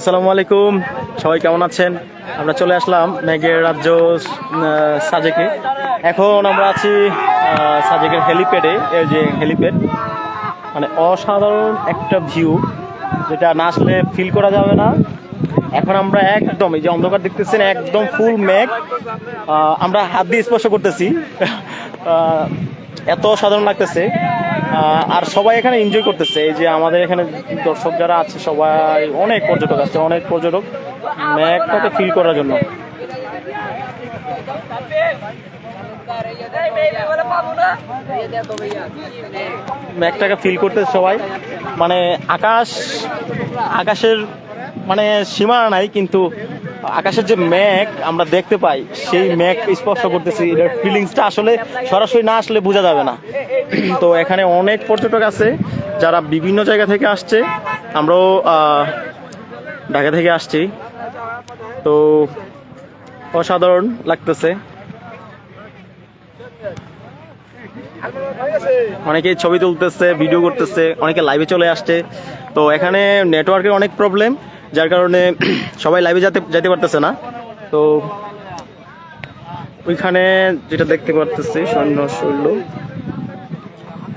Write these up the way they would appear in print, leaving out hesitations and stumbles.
আসসালামু আলাইকুম, সবাই কেমন আছেন? আমরা চলে আসলাম মেঘের রাজ্য সাজেকে। এখন আমরা আছি সাজেকের হেলিপ্যাডে। এই যে হেলিপ্যাড, মানে অসাধারণ একটা ভিউ, যেটা না আসলে ফিল করা যাবে না। এখন আমরা একদম, এই যে অন্ধকার দেখতেছেন, একদম ফুল মেঘ। আমরা হাত দিয়ে স্পর্শ করতেছি। এত সাধারণ লাগতেছে। আর সবাই এখানে এনজয় করতেছে। এই যে আমাদের এখানে দর্শক যারা আছে, সবাই অনেক পর্যটক আসছে, অনেক পর্যটক মেঘটাকে ফিল করার জন্য। মেঘটাকে ফিল করতে সবাই, মানে আকাশের মানে সীমানা নাই, কিন্তু আকাশের যে মেঘ আমরা দেখতে পাই, সেই মেঘ স্পর্শ করতেছি। এটার ফিলিংসটা আসলে সরাসরি না আসলে বোঝা যাবে না। তো এখানে অনেক পর্যটক আছে যারা বিভিন্ন জায়গা থেকে আসছে। আমরাও ঢাকা থেকে আসছি। তো অসাধারণ লাগতেছে। অনেকে ছবি তুলতেছে, ভিডিও করতেছে, অনেকে লাইভে চলে আসছে। তো এখানে নেটওয়ার্কের অনেক প্রবলেম, যার কারণে সবাই লাইভে যেতে পারতেছে না। তো ওইখানে যেটা দেখতে পারতেছি, সৈন্য শৈল্য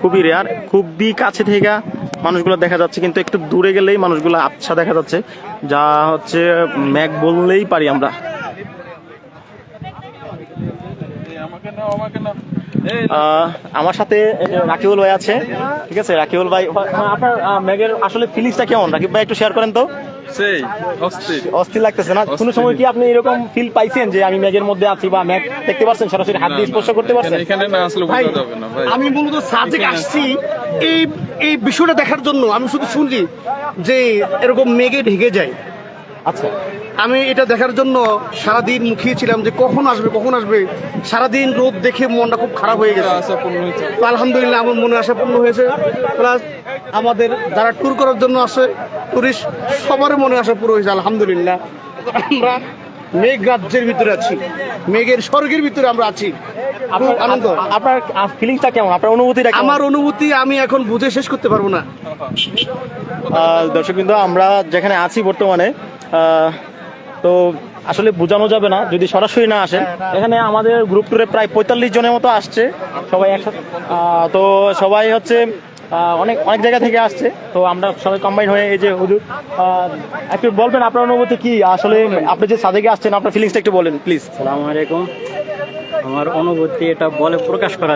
খুবই রেয়ার, খুবই কাছে থেকে মানুষগুলো দেখা যাচ্ছে, কিন্তু একটু দূরে গেলেই মানুষগুলো আবছা দেখা যাচ্ছে, যা হচ্ছে মেঘ বললেই পারি আমরা। আমার সাথে রাকিবুল ভাই আছে, ঠিক আছে? রাকিবুল ভাই, আপনার মেঘের আসলে ফিলিংসটা কেমন? রাকিব ভাই একটু শেয়ার করেন তো। সেই অস্থির লাগতেছে না? কোনো সময় কি আপনি এরকম ফিল পাইছেন যে আমি মেঘের মধ্যে আছি, বা মেঘ দেখতে পাচ্ছেন, সরাসরি হাত দিয়ে স্পর্শ করতে পারছেন? এখানে না আসলে বোঝা যাবে না ভাই। আমি মূলত সাজেক আসছি এই এই বিষয়টা দেখার জন্য। আমি শুধু শুনছি যে এরকম মেঘে ঢেকে যায়। আচ্ছা, আমি এটা দেখার জন্য সারাদিন মুখিয়েছিলাম যে কখন আসবে। সারাদিন রোদ দেখে মনটা খুব খারাপ হয়ে গেছে। আশা পূর্ণ হয়েছে। তো আলহামদুলিল্লাহ আমার মনে আশা পূর্ণ হয়েছে। প্লাস আমাদের যারা ট্যুর করার জন্য আসে, টুরিস্ট, সবারই মনে আশা পুরো হয়েছে আলহামদুলিল্লাহ। আমরা মেঘ রাজ্যের ভিতরে আছি, মেঘের স্বর্গের ভিতরে আমরা আছি। খুব আনন্দ। আপনার ফিলিংসটা কেমন? আপনার অনুভূতিটা কেমন? আমার অনুভূতি আমি এখন বুঝে শেষ করতে পারবো না। দর্শক, কিন্তু আমরা যেখানে আছি বর্তমানে, তো আসলে বোঝানো যাবে না যদি সরাসরি না আসেন। এখানে আমাদের গ্রুপ ট্যুরে প্রায় 45 জনের মতো আসছে, সবাই একসাথে। তো সবাই হচ্ছে অনেক জায়গা থেকে আসছে। তো আমরা সবাই কম্বাইন হয়ে, এই যে হুজুর, একটু বলবেন আপনার অনুভূতি কি? আসলে আপনি যে সাজেকে আসছেন, আপনার ফিলিংসটা একটু বলেন প্লিজ। আসসালামু আলাইকুম। আমার অনুভূতি এটা বলে প্রকাশ করা